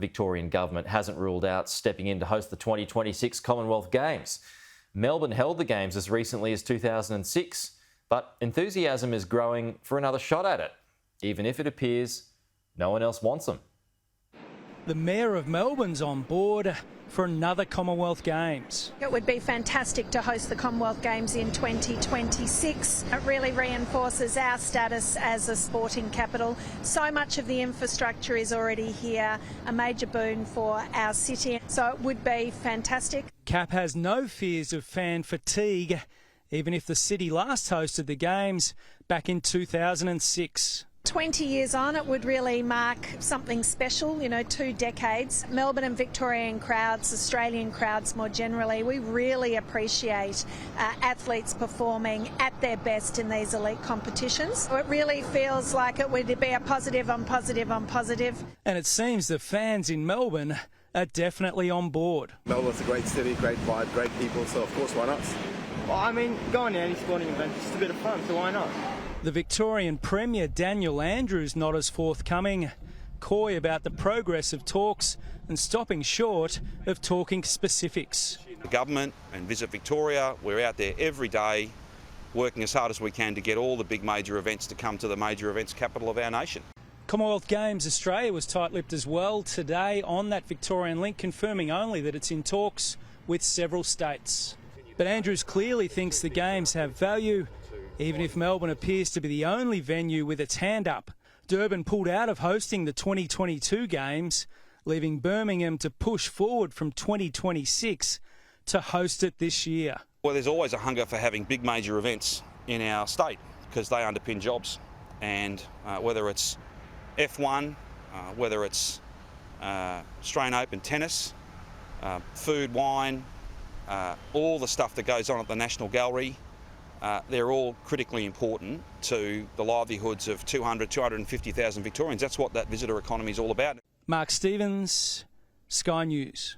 Victorian Government hasn't ruled out stepping in to host the 2026 Commonwealth Games. Melbourne held the Games as recently as 2006, but enthusiasm is growing for another shot at it, even if it appears no one else wants them. The Mayor of Melbourne's on board for another Commonwealth Games. It would be fantastic to host the Commonwealth Games in 2026. It really reinforces our status as a sporting capital. So much of the infrastructure is already here, a major boon for our city. So it would be fantastic. CAP has no fears of fan fatigue, even if the city last hosted the Games back in 2006. 20 years on, it would really mark something special, 2 decades. Melbourne and Victorian crowds, Australian crowds more generally, we really appreciate athletes performing at their best in these elite competitions. It really feels like it would be a positive on positive on positive. And it seems the fans in Melbourne are definitely on board. Melbourne's a great city, great vibe, great people, so of course, why not? Well, I mean, going to any sporting event is just a bit of fun, so why not? The Victorian Premier Daniel Andrews not as forthcoming, coy about the progress of talks and stopping short of talking specifics. The government and Visit Victoria, we're out there every day working as hard as we can to get all the big major events to come to the major events capital of our nation. Commonwealth Games Australia was tight-lipped as well today on that Victorian link, confirming only that it's in talks with several states. But Andrews clearly thinks the Games have value, even if Melbourne appears to be the only venue with its hand up. Durban pulled out of hosting the 2022 Games, leaving Birmingham to push forward from 2026 to host it this year. Well, there's always a hunger for having big major events in our state because they underpin jobs. And whether it's F1, whether it's Australian Open tennis, food, wine, all the stuff that goes on at the National Gallery, they're all critically important to the livelihoods of 250,000 Victorians. That's what that visitor economy is all about. Mark Stevens, Sky News.